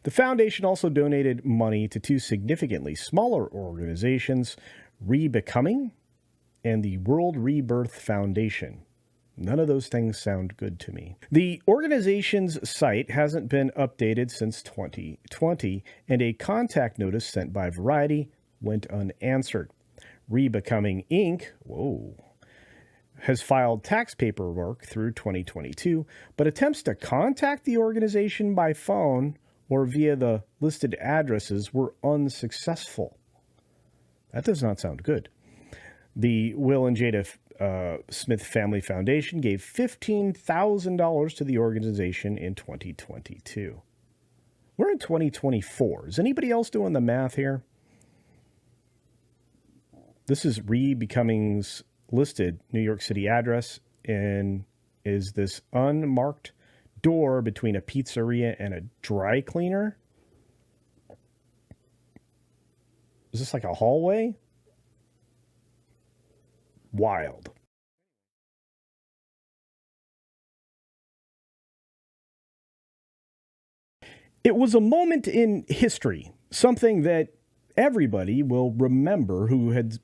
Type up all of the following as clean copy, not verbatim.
The foundation also donated money to two significantly smaller organizations, Rebecoming and the World Rebirth Foundation. None of those things sound good to me. The organization's site hasn't been updated since 2020, and a contact notice sent by Variety went unanswered. Rebecoming Inc., has filed tax paperwork through 2022, but attempts to contact the organization by phone or via the listed addresses were unsuccessful. That does not sound good. The Will and Jada Smith Family Foundation gave $15,000 to the organization in 2022. We're in 2024. Is anybody else doing the math here? This is Rebecoming's listed New York City address and is this unmarked door between a pizzeria and a dry cleaner. Is this like a hallway? Wild. It was a moment in history, something that everybody will remember who had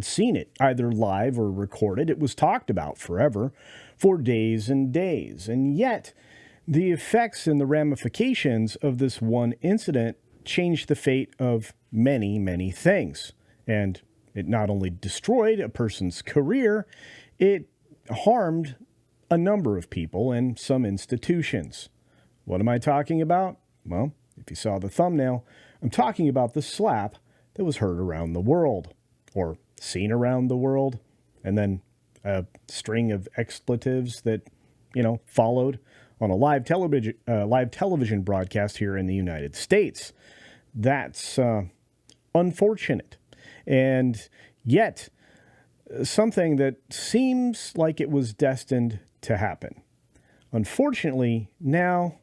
seen it, either live or recorded. It was talked about forever, for days and days. And yet, the effects and the ramifications of this one incident changed the fate of many, many things. And it not only destroyed a person's career, it harmed a number of people and some institutions. What am I talking about? Well, if you saw the thumbnail, I'm talking about the slap that was heard around the world, or seen around the world, and then a string of expletives that, followed on a live television broadcast here in the United States. That's unfortunate, and yet something that seems like it was destined to happen. Unfortunately, now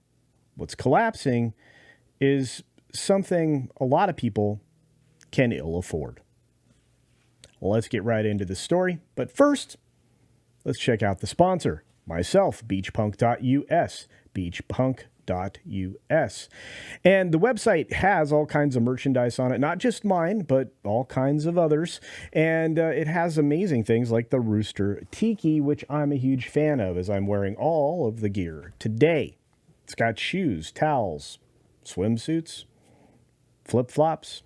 what's collapsing is something a lot of people can ill afford. Well, let's get right into the story. But first, let's check out the sponsor, myself, beachpunk.us, beachpunk.us. And the website has all kinds of merchandise on it, not just mine, but all kinds of others. And it has amazing things like the Rooster Tiki, which I'm a huge fan of, as I'm wearing all of the gear today. It's got shoes, towels, swimsuits, flip-flops,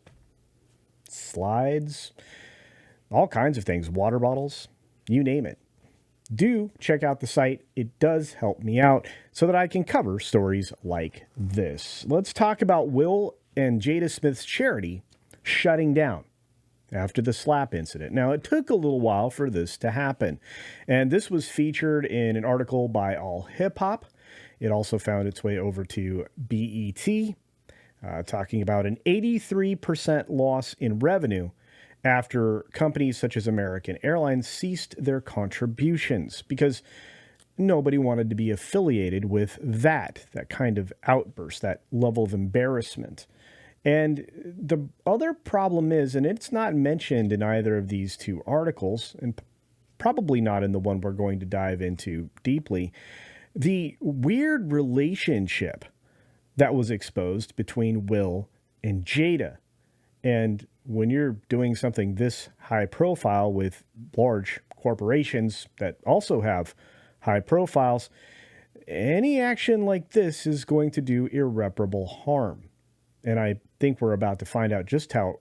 slides, all kinds of things, water bottles, you name it. Do check out the site. It does help me out so that I can cover stories like this. Let's talk about Will and Jada Smith's charity shutting down after the slap incident. Now, it took a little while for this to happen, and this was featured in an article by All Hip Hop. It also found its way over to BET, talking about an 83% loss in revenue after companies such as American Airlines ceased their contributions because nobody wanted to be affiliated with that kind of outburst, that level of embarrassment. And the other problem is, and it's not mentioned in either of these two articles, and probably not in the one we're going to dive into deeply, the weird relationship that was exposed between Will and Jada. And when you're doing something this high profile with large corporations that also have high profiles, any action like this is going to do irreparable harm. And I think we're about to find out just how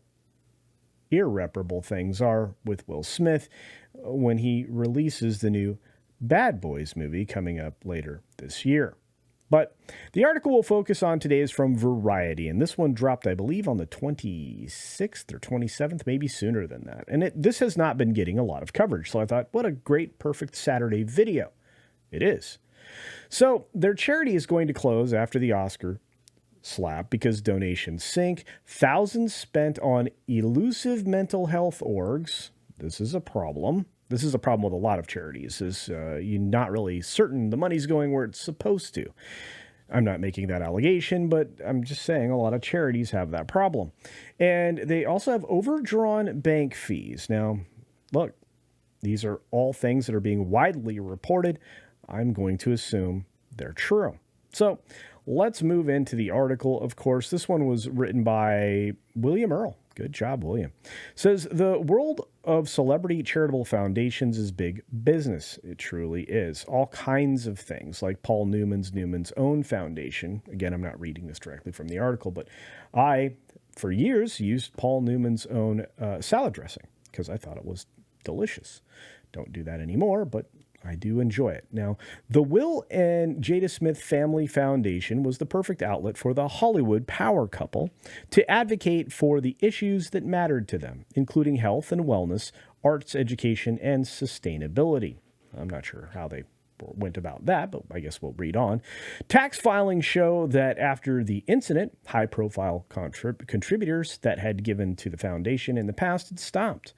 irreparable things are with Will Smith when he releases the new Bad Boys movie coming up later this year. But the article we'll focus on today is from Variety, and this one dropped, I believe, on the 26th or 27th, maybe sooner than that. And this has not been getting a lot of coverage, so I thought, what a great, perfect Saturday video. It is. So their charity is going to close after the Oscar slap because donations sink. Thousands spent on elusive mental health orgs. This is a problem. This is a problem with a lot of charities, is you're not really certain the money's going where it's supposed to. I'm not making that allegation, but I'm just saying a lot of charities have that problem. And they also have overdrawn bank fees. Now, look, these are all things that are being widely reported. I'm going to assume they're true. So let's move into the article. Of course, this one was written by William Earl. Good job, William. Says the world of celebrity charitable foundations is big business. It truly is. All kinds of things, like Paul Newman's Own Foundation. Again, I'm not reading this directly from the article, but I, for years, used Paul Newman's Own salad dressing because I thought it was delicious. Don't do that anymore, but I do enjoy it. Now, the Will and Jada Smith Family Foundation was the perfect outlet for the Hollywood power couple to advocate for the issues that mattered to them, including health and wellness, arts education, and sustainability. I'm not sure how they went about that, but I guess we'll read on. Tax filings show that after the incident, high-profile contributors that had given to the foundation in the past had stopped,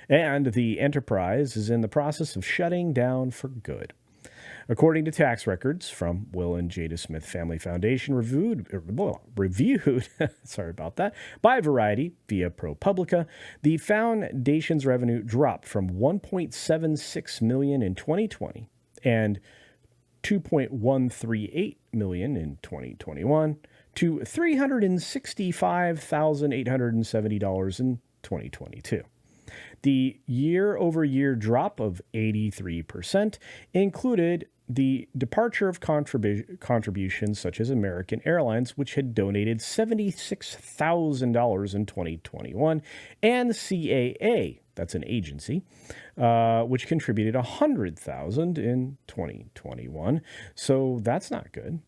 and the enterprise is in the process of shutting down for good. According to tax records from Will and Jada Smith Family Foundation, reviewed sorry about that, by Variety via ProPublica, the foundation's revenue dropped from $1.76 million in 2020 and $2.138 million in 2021 to $365,870 in 2022. The year-over-year drop of 83% included the departure of contributions such as American Airlines, which had donated $76,000 in 2021, and CAA, that's an agency, which contributed $100,000 in 2021. So that's not good.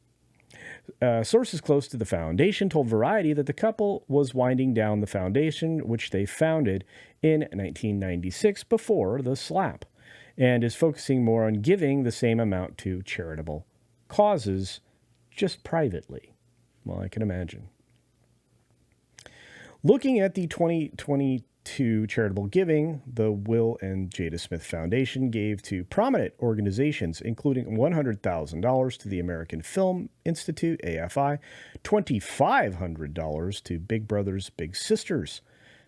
Sources close to the foundation told Variety that the couple was winding down the foundation, which they founded in 1996 before the slap, and is focusing more on giving the same amount to charitable causes, just privately. Well, I can imagine. Looking at the 2022 charitable giving, the Will and Jada Smith Foundation gave to prominent organizations, including $100,000 to the American Film Institute, AFI, $2,500 to Big Brothers Big Sisters.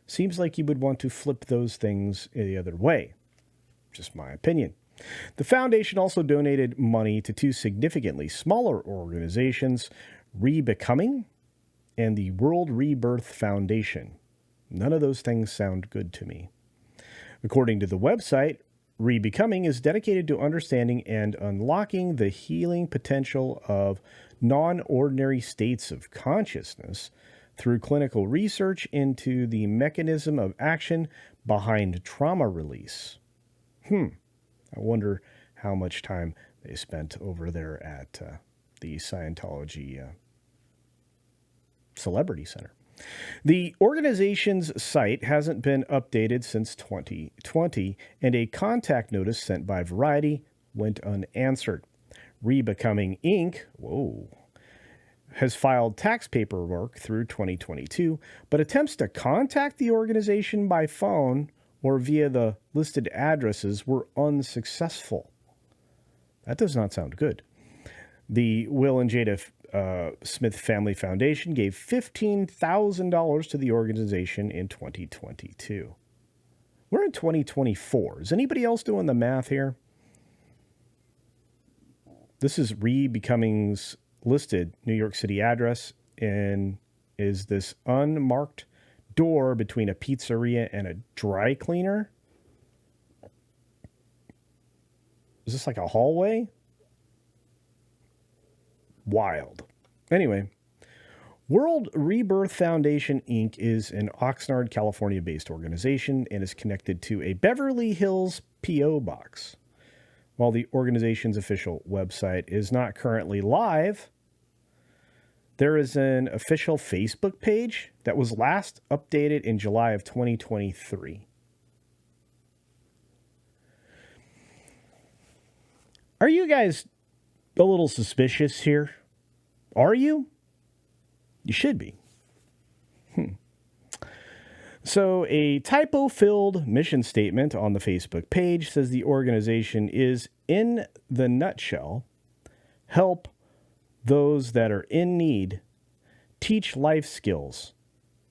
Seems like you would want to flip those things the other way. Just my opinion. The foundation also donated money to two significantly smaller organizations, Rebecoming and the World Rebirth Foundation. None of those things sound good to me. According to the website, Rebecoming is dedicated to understanding and unlocking the healing potential of non-ordinary states of consciousness through clinical research into the mechanism of action behind trauma release. I wonder how much time they spent over there at the Scientology Celebrity Center. The organization's site hasn't been updated since 2020, and a contact notice sent by Variety went unanswered. Rebecoming Inc. Has filed tax paperwork through 2022, but attempts to contact the organization by phone or via the listed addresses were unsuccessful. That does not sound good. The Will and Jada Smith Family Foundation gave $15,000 to the organization in 2022. We're in 2024. Is anybody else doing the math here? This is Rebecoming's listed New York City address and is this unmarked door between a pizzeria and a dry cleaner. Is this like a hallway? Wild. Anyway, World Rebirth Foundation, Inc. is an Oxnard, California-based organization and is connected to a Beverly Hills P.O. box. While the organization's official website is not currently live, there is an official Facebook page that was last updated in July of 2023. Are you guys a little suspicious here? Are you? You should be. So a typo-filled mission statement on the Facebook page says the organization is, in the nutshell, help those that are in need, teach life skills,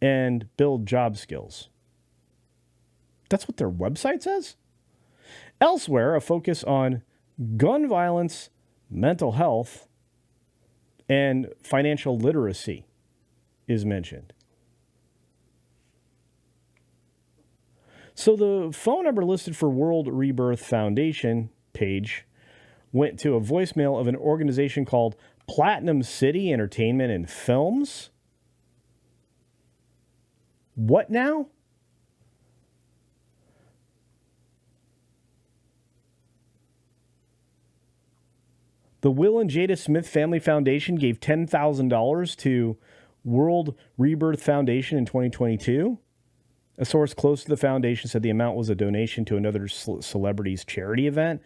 and build job skills. That's what their website says? Elsewhere, a focus on gun violence, mental health, and financial literacy is mentioned. So the phone number listed for World Rebirth Foundation page went to a voicemail of an organization called Platinum City Entertainment and Films. What now? The Will and Jada Smith Family Foundation gave $10,000 to World Rebirth Foundation in 2022. A source close to the foundation said the amount was a donation to another celebrity's charity event,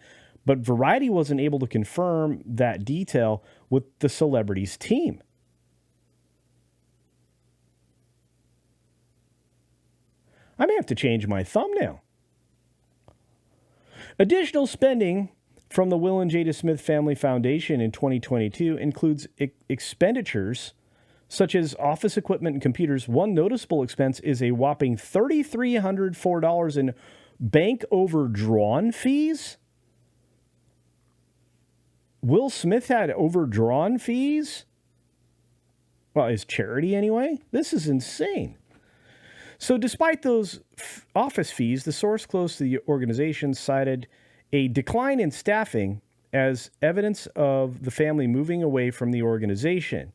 but Variety wasn't able to confirm that detail with the celebrity's team. I may have to change my thumbnail. Additional spending from the Will and Jada Smith Family Foundation in 2022 includes expenditures such as office equipment and computers. One noticeable expense is a whopping $3,304 in bank overdrawn fees. Will Smith had overdrawn fees? Well, his charity anyway? This is insane. So despite those office fees, the source close to the organization cited a decline in staffing as evidence of the family moving away from the organization.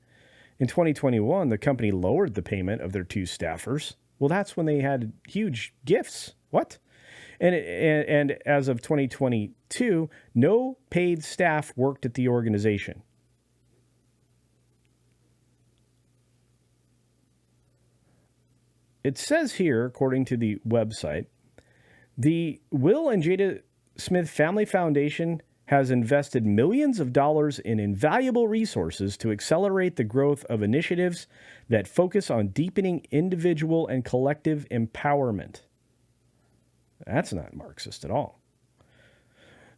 In 2021, the company lowered the payment of their 2 staffers. Well, that's when they had huge gifts. What? And as of 2022, no paid staff worked at the organization. It says here, according to the website, the Will and Jada Smith Family Foundation has invested millions of dollars in invaluable resources to accelerate the growth of initiatives that focus on deepening individual and collective empowerment. That's not Marxist at all.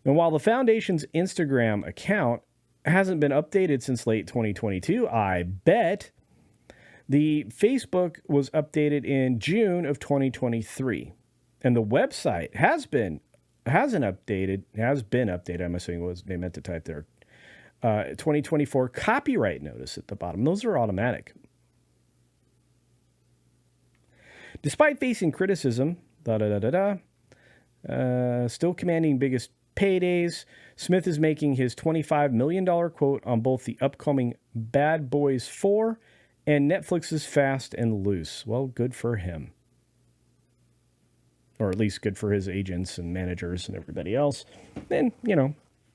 And while the foundation's Instagram account hasn't been updated since late 2022, I bet the Facebook was updated in June of 2023. And the website has been updated. I'm assuming they meant to type their 2024 copyright notice at the bottom. Those are automatic. Despite facing criticism, still commanding biggest paydays, Smith is making his $25 million quote on both the upcoming Bad Boys 4 and Netflix's Fast and Loose. Well, good for him. Or at least good for his agents and managers and everybody else. And,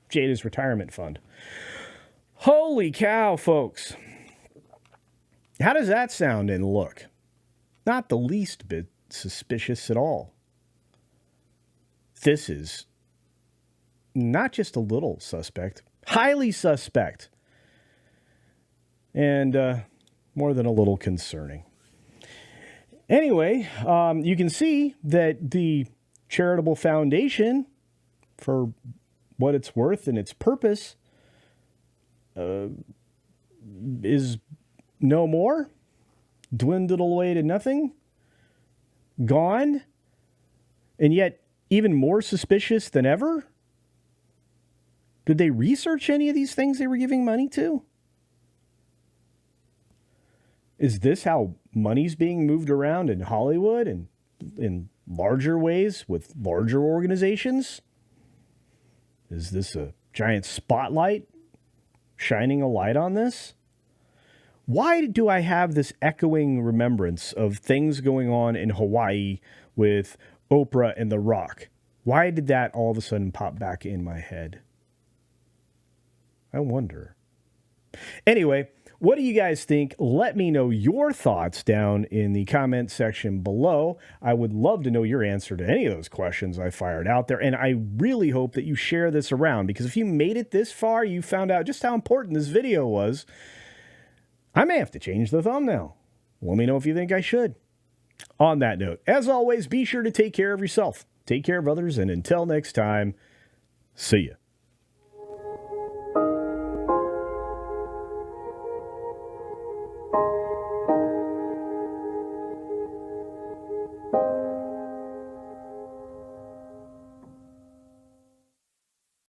Jada's retirement fund. Holy cow, folks. How does that sound and look? Not the least bit suspicious at all. This is not just a little suspect, highly suspect. And more than a little concerning. Anyway, you can see that the Charitable Foundation, for what it's worth and its purpose, is no more, dwindled away to nothing, gone, and yet even more suspicious than ever. Did they research any of these things they were giving money to? Is this how money's being moved around in Hollywood and in larger ways with larger organizations? Is this a giant spotlight shining a light on this? Why do I have this echoing remembrance of things going on in Hawaii with Oprah and The Rock? Why did that all of a sudden pop back in my head? I wonder. Anyway, what do you guys think? Let me know your thoughts down in the comment section below. I would love to know your answer to any of those questions I fired out there. And I really hope that you share this around, because if you made it this far, you found out just how important this video was. I may have to change the thumbnail. Let me know if you think I should. On that note, as always, be sure to take care of yourself, take care of others, and until next time, see ya.